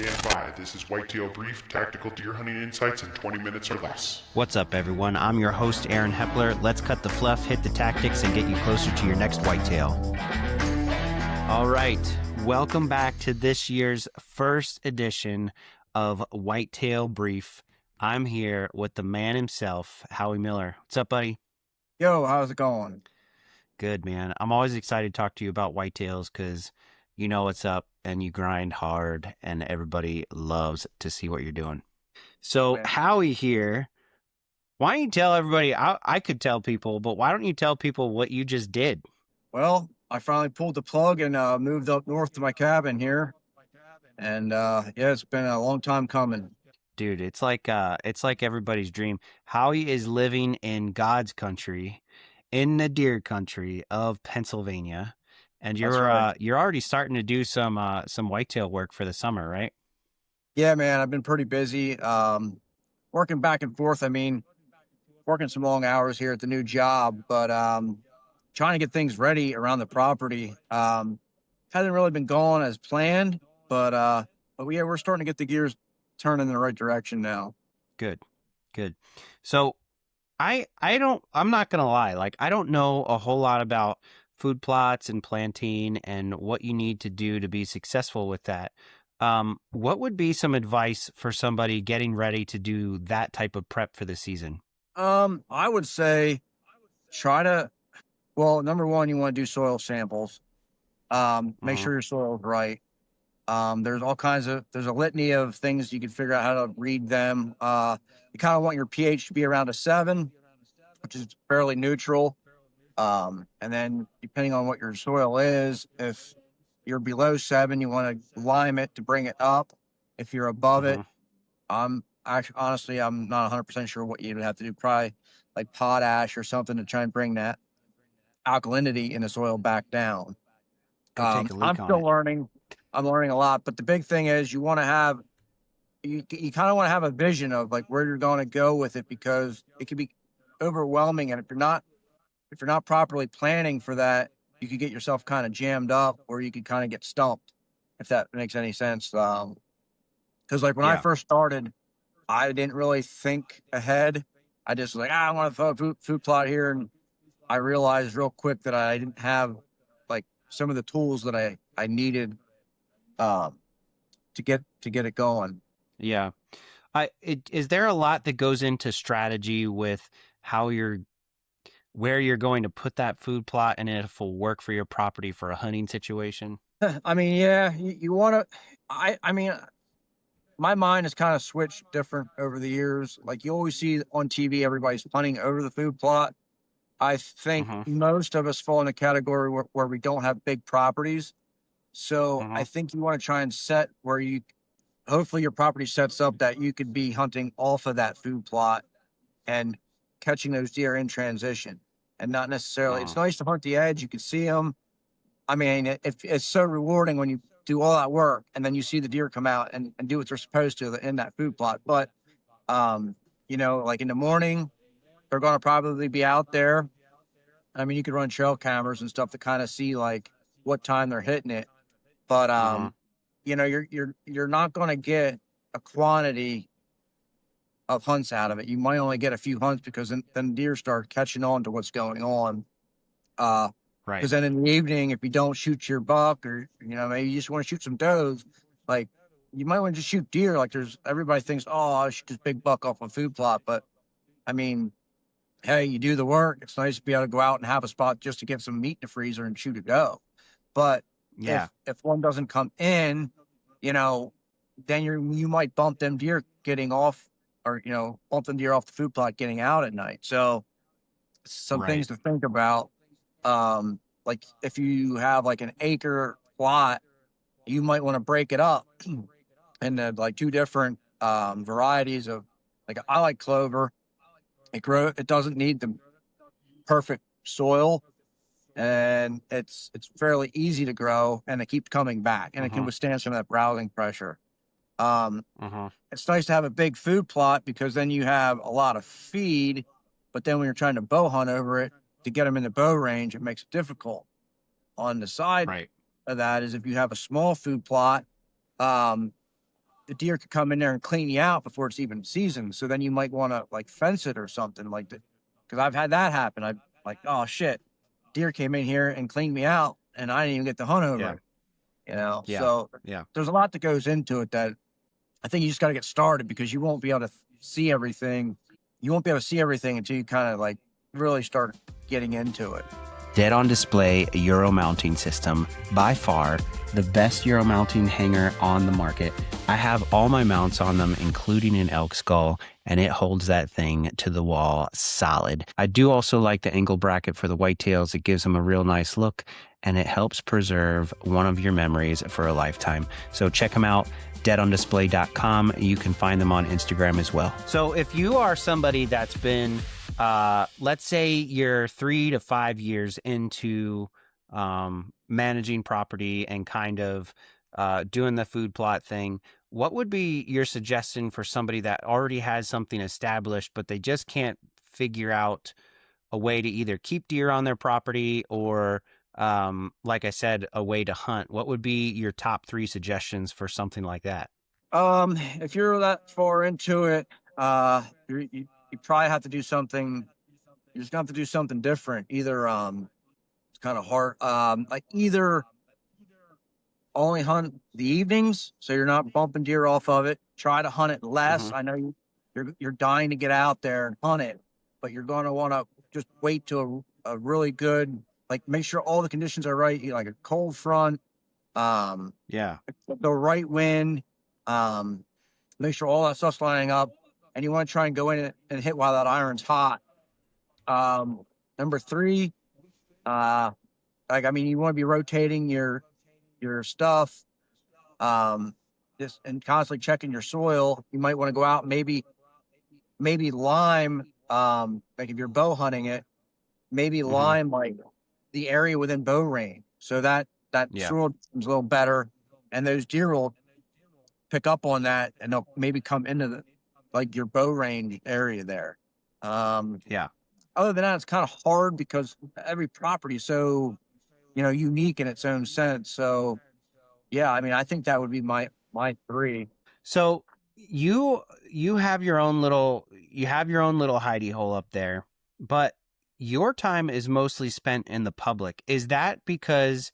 Stand by. This is Whitetail Brief, tactical deer hunting insights in 20 minutes or less. What's up, everyone? I'm your host, Aaron Hepler. Let's cut the fluff, hit the tactics, and get you closer to your next whitetail. All right. Welcome back to this year's first edition of Whitetail Brief. I'm here with the man himself, Howie Miller. What's up, buddy? Yo, how's it going? Good, man. I'm always excited to talk to you about whitetails because you know what's up and you grind hard and everybody loves to see what you're doing. So Howie here, why don't you tell everybody, I could tell people, but why don't you tell people what you just did? Well, I finally pulled the plug and moved up north to my cabin here. And yeah, it's been a long time coming. Dude, it's like everybody's dream. Howie is living in God's country, in the deer country of Pennsylvania. And you're right. You're already starting to do some whitetail work for the summer, right? Yeah, man, I've been pretty busy. Working back and forth. I mean, working some long hours here at the new job, but trying to get things ready around the property. Hasn't really been going as planned, but yeah, we're starting to get the gears turning in the right direction now. Good. So I'm not gonna lie, like I don't know a whole lot about food plots and planting and what you need to do to be successful with that. What would be some advice for somebody getting ready to do that type of prep for the season? I would say number one, you want to do soil samples. Make sure your soil is right. There's a litany of things you can figure out how to read them. You kind of want your pH to be around a 7, which is fairly neutral. And then depending on what your soil is, if you're below 7, you want to lime it to bring it up. If you're above it, honestly, I'm not 100% sure what you'd have to do. Probably like potash or something to try and bring that alkalinity in the soil back down. Go take a leak I'm still learning. I'm learning a lot, but the big thing is you kind of want to have a vision of like where you're going to go with it, because it can be overwhelming. And if you're not properly planning for that, you could get yourself kind of jammed up, or you could kind of get stumped, if that makes any sense. Because like when I first started, I didn't really think ahead. I just was like, I want to throw a food plot here. And I realized real quick that I didn't have like some of the tools that I needed to get it going. Yeah. Is there a lot that goes into strategy with where you're going to put that food plot and if it will work for your property for a hunting situation? I mean, yeah, you want to, I mean, my mind has kind of switched different over the years. Like you always see on TV, everybody's hunting over the food plot. I think most of us fall in a category where we don't have big properties. So I think you want to try and set where hopefully your property sets up that you could be hunting off of that food plot and catching those deer in transition, and not necessarily, it's nice to hunt the edge. You can see them. I mean, it's so rewarding when you do all that work and then you see the deer come out and do what they're supposed to in that food plot. But, like in the morning, they're going to probably be out there. I mean, you could run trail cameras and stuff to kind of see like what time they're hitting it. But, you're not going to get a quantity of hunts out of it. You might only get a few hunts because then deer start catching on to what's going on. Right. Because then in the evening, if you don't shoot your buck, or, maybe you just want to shoot some does, like you might want to just shoot deer. Like everybody thinks, oh, I'll shoot this big buck off a food plot. But I mean, hey, you do the work. It's nice to be able to go out and have a spot just to get some meat in the freezer and shoot a doe. But if one doesn't come in, then you might bump them deer getting off, or, bump them deer off the food plot getting out at night. So some things to think about. Like if you have like an acre plot, you might want to break it up into like 2 different varieties of, like, I like clover. It doesn't need the perfect soil, and it's fairly easy to grow, and it keeps coming back, and it can withstand some of that browsing pressure. It's nice to have a big food plot because then you have a lot of feed, but then when you're trying to bow hunt over it to get them in the bow range, it makes it difficult. On the side of that is if you have a small food plot, the deer could come in there and clean you out before it's even seasoned. So then you might want to like fence it or something like that. Because I've had that happen. I'm like, oh shit, deer came in here and cleaned me out, and I didn't even get to hunt over Yeah. it. You know, Yeah. so Yeah. there's a lot that goes into it that I think you just got to get started, because you won't be able to see everything. You won't be able to see everything until you kind of like really start getting into it. Dead on Display Euro mounting system, by far the best Euro mounting hanger on the market. I have all my mounts on them, including an elk skull, and it holds that thing to the wall solid. I do also like the angle bracket for the whitetails. It gives them a real nice look, and it helps preserve one of your memories for a lifetime. So check them out, deadondisplay.com. You can find them on Instagram as well. So if you are somebody that's been let's say you're 3 to 5 years into managing property and kind of doing the food plot thing, what would be your suggestion for somebody that already has something established, but they just can't figure out a way to either keep deer on their property or, like I said, a way to hunt? What would be your top 3 suggestions for something like that? If you're that far into it, you probably have to do something. You're just gonna have to do something different. Either it's kind of hard. Like either only hunt the evenings, so you're not bumping deer off of it. Try to hunt it less. Mhm. I know you're dying to get out there and hunt it, but you're going to want to just wait till a really good, like make sure all the conditions are right. Like a cold front, Yeah. the right wind, make sure all that stuff's lining up, and you want to try and go in and hit while that iron's hot. Number 3, like, I mean, you want to be rotating your stuff, just and constantly checking your soil. You might want to go out, maybe lime, like if you're bow hunting it, maybe Mhm. lime like the area within bow range, so that Yeah. soil becomes a little better, and those deer will pick up on that, and they'll maybe come into the like your bow range area there. Um, Yeah. Other than that, it's kind of hard because every property is so, unique in its own sense. So yeah, I mean, I think that would be my 3. So you have your own little hidey hole up there, but your time is mostly spent in the public. Is that because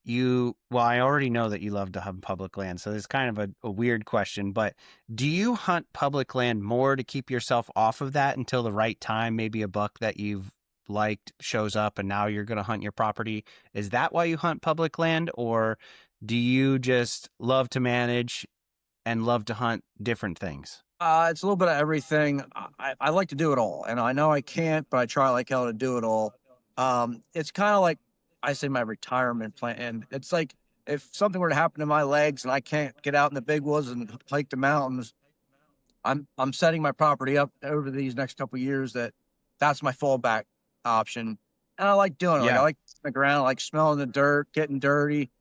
well, I already know that you love to hunt public land, so it's kind of a weird question, but do you hunt public land more to keep yourself off of that until the right time, maybe a buck that you've liked shows up and now you're going to hunt your property? Is that why you hunt public land, or do you just love to manage and love to hunt different things? It's a little bit of everything. I like to do it all, and I know I can't, but I try like hell to do it all. It's kind of like I say my retirement plan, and it's like if something were to happen to my legs and I can't get out in the big woods and hike the mountains, I'm setting my property up over these next couple of years that's my fallback option, and I like doing it. Like I Yeah. like the ground, I like smelling the dirt, getting dirty.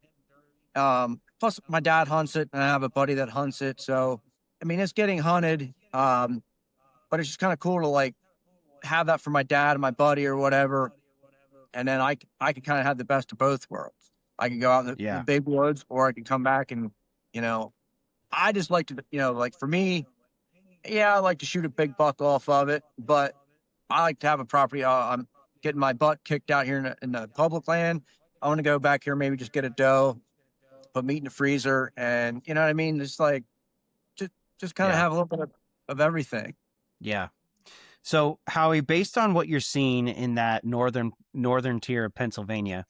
Plus my dad hunts it, and I have a buddy that hunts it, so I mean it's getting hunted. But it's just kind of cool to like have that for my dad and my buddy or whatever, and then I can kind of have the best of both worlds. I can go out in the Yeah. big woods, or I can come back and you know I just like to like for me, yeah, I like to shoot a big buck off of it, but I like to have a property. I'm getting my butt kicked out here in the public land. I want to go back here, maybe just get a doe, put meat in the freezer, and you know what I mean. Just like just kind of Yeah. have a little bit of everything. Yeah. So, Howie, based on what you're seeing in that northern tier of Pennsylvania,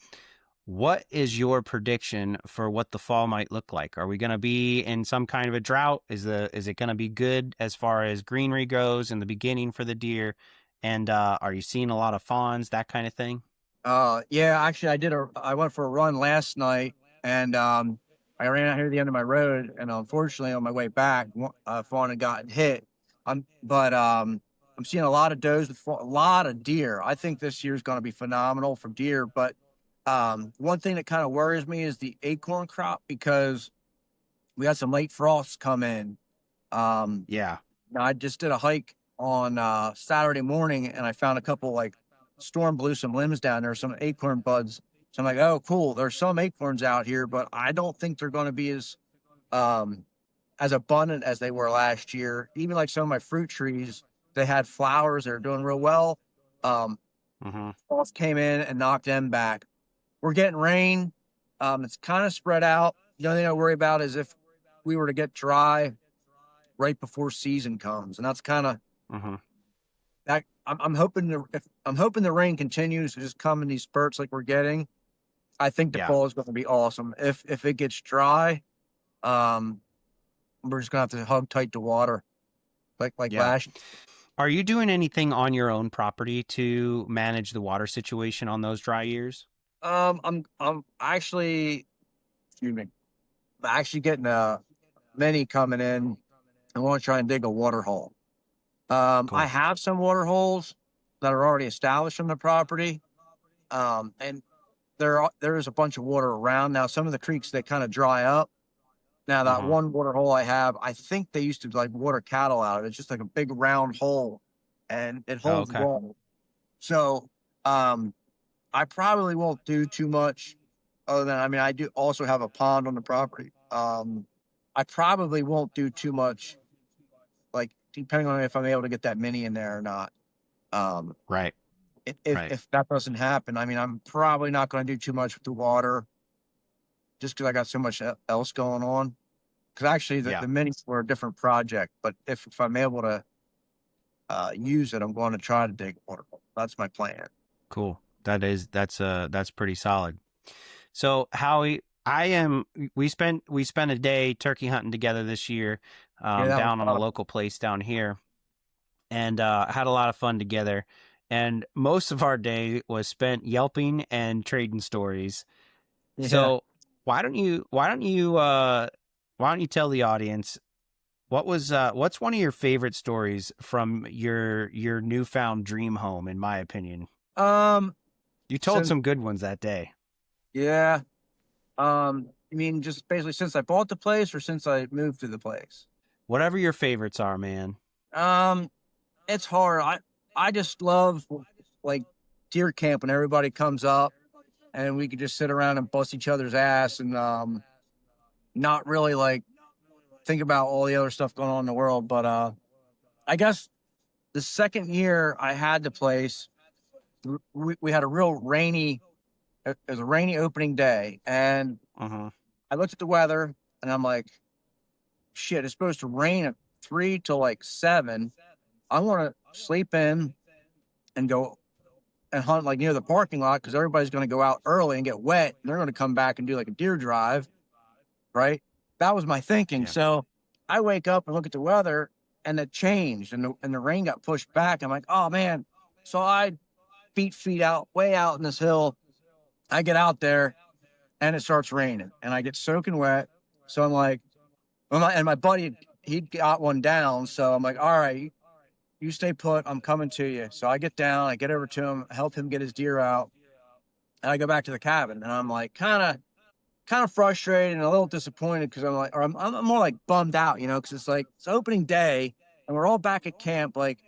what is your prediction for what the fall might look like? Are we going to be in some kind of a drought? Is it going to be good as far as greenery goes in the beginning for the deer? And are you seeing a lot of fawns, that kind of thing? Yeah, actually, I went for a run last night, and I ran out here to the end of my road, and unfortunately, on my way back, fawn had gotten hit. But I'm seeing a lot of does with a lot of deer. I think this year's going to be phenomenal for deer. But one thing that kind of worries me is the acorn crop, because we had some late frosts come in. Yeah. Now I just did a hike on Saturday morning, and I found a couple like storm blew some limbs down there, some acorn buds. So I'm like, oh, cool. There's some acorns out here, but I don't think they're going to be as as abundant as they were last year. Even like some of my fruit trees, they had flowers that are doing real well. Frost came in and knocked them back. We're getting rain. It's kind of spread out. The only thing I worry about is if we were to get dry right before season comes, and that's kind of that. I'm hoping the rain continues to just come in these spurts like we're getting. I think the fall is going to be awesome. If it gets dry, we're just gonna have to hug tight to water, like last. Are you doing anything on your own property to manage the water situation on those dry years? I'm actually, excuse me, I'm actually getting a mini coming in. I want to try and dig a water hole. Cool. I have some water holes that are already established on the property, and there is a bunch of water around now. Some of the creeks, they kind of dry up. Now that one water hole I have, I think they used to like water cattle out of it. It's just like a big round hole, and it holds water. So, I probably won't do too much other than, I mean, I do also have a pond on the property. I probably won't do too much, like depending on if I'm able to get that mini in there or not. Right. If that doesn't happen, I mean, I'm probably not going to do too much with the water just because I got so much else going on. Because actually the minis were a different project, but if I'm able to use it, I'm going to try to dig water. That's my plan. Cool. That's pretty solid. So Howie, we spent a day turkey hunting together this year, down on a local place down here, and had a lot of fun together. And most of our day was spent yelping and trading stories. Yeah. So why don't you tell the audience what's one of your favorite stories from your newfound dream home, in my opinion? You told some good ones that day. Yeah. You mean just basically since I bought the place or since I moved to the place? Whatever your favorites are, man. It's hard. I just love like deer camp when everybody comes up and we could just sit around and bust each other's ass and not really like think about all the other stuff going on in the world. But I guess the second year I had the place, we had a real rainy, it was a rainy opening day, and I looked at the weather and I'm like, shit, it's supposed to rain at 3 till like 7. I want to sleep in and go and hunt like near the parking lot because everybody's going to go out early and get wet. And they're going to come back and do like a deer drive, right? That was my thinking. Yeah. So I wake up and look at the weather, and it changed, and the rain got pushed back. I'm like, oh man. So I feet out, way out in this hill. I get out there, and it starts raining, and I get soaking wet. So I'm like, and my buddy, he got one down. So I'm like, all right, you stay put. I'm coming to you. So I get down, I get over to him, help him get his deer out, and I go back to the cabin. And I'm like, kind of frustrated and a little disappointed because I'm like, or I'm more like bummed out, because it's like it's opening day and we're all back at camp, like,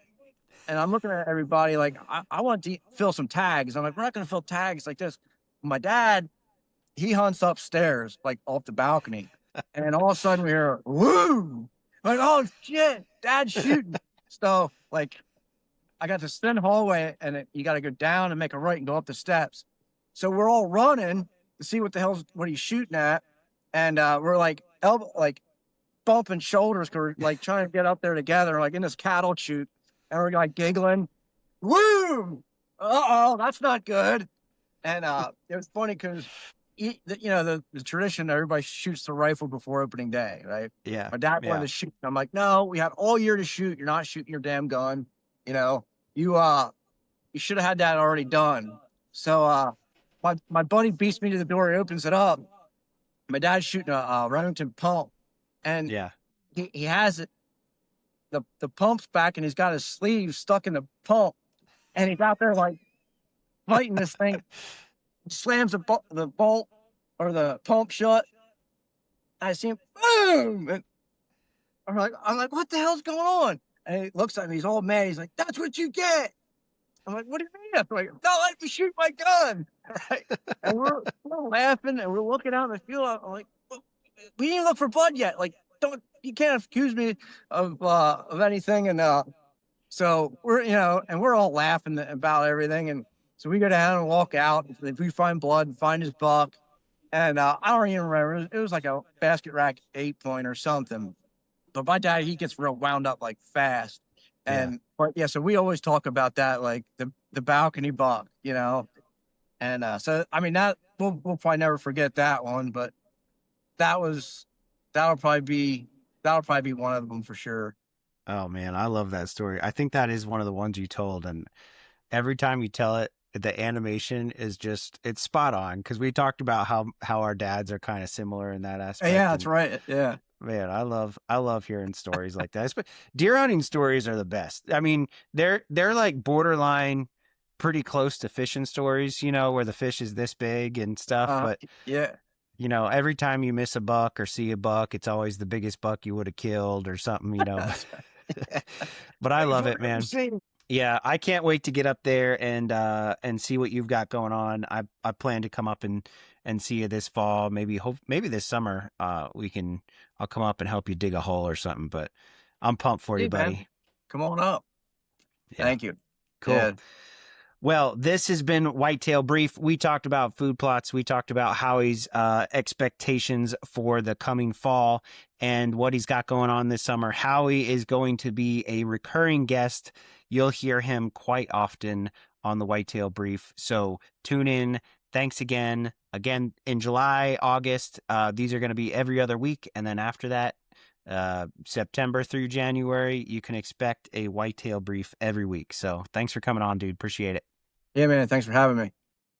and I'm looking at everybody like I want to fill some tags. I'm like, we're not going to fill tags like this. My dad, he hunts upstairs, like off the balcony, and all of a sudden we hear woo, like, oh shit, Dad's shooting. So like, I got this thin hallway, and you got to go down and make a right and go up the steps. So we're all running to see what he's shooting at, and we're like bumping shoulders because we're like trying to get up there together, like in this cattle chute, and we're like giggling, woo, that's not good. And it was funny because the tradition, everybody shoots the rifle before opening day, right? Yeah. My dad wanted to shoot. I'm like, no, we had all year to shoot. You're not shooting your damn gun. You should have had that already done. So my buddy beats me to the door. He opens it up. My dad's shooting a Remington pump, and he has it. The pump's back, and he's got his sleeve stuck in the pump, and he's out there like fighting this thing. Slams the bolt or the pump shut. I see him, boom, and I'm like, what the hell's going on? And he looks at me. He's all mad. He's like, that's what you get. I'm like, what do you mean? I'm like, no, let me shoot my gun. Right? And we're laughing and we're looking out in the field. I'm like, we didn't look for blood yet. Like, don't, you can't accuse me of anything. And so we're, and we're all laughing about everything. And so we go down and walk out. If we find blood, find his buck. And I don't even remember. It was like a basket rack 8-point or something. But my dad, he gets real wound up like fast. Yeah. And but yeah, so we always talk about that, like the balcony buck, And so I mean that we'll probably never forget that one, but that was that'll probably be one of them for sure. Oh man, I love that story. I think that is one of the ones you told, and every time you tell it, the animation is just it's spot on because we talked about how our dads are kind of similar in that aspect. Yeah, that's right. Yeah. Man, I love hearing stories like that. But deer hunting stories are the best. I mean, they're like borderline pretty close to fishing stories, where the fish is this big and stuff, but yeah. Every time you miss a buck or see a buck, it's always the biggest buck you would have killed or something, But I love it, man. Yeah, I can't wait to get up there and see what you've got going on. I plan to come up and see you this fall. Maybe this summer. I'll come up and help you dig a hole or something. But I'm pumped for you, buddy. Man. Come on up. Yeah. Thank you. Cool. Yeah. Well, this has been Whitetail Brief. We talked about food plots. We talked about Howie's expectations for the coming fall and what he's got going on this summer. Howie is going to be a recurring guest. You'll hear him quite often on the Whitetail Brief. So tune in. Thanks again. Again, in July, August, these are going to be every other week. And then after that, September through January, you can expect a Whitetail Brief every week. So thanks for coming on, dude. Appreciate it. Yeah, man. Thanks for having me.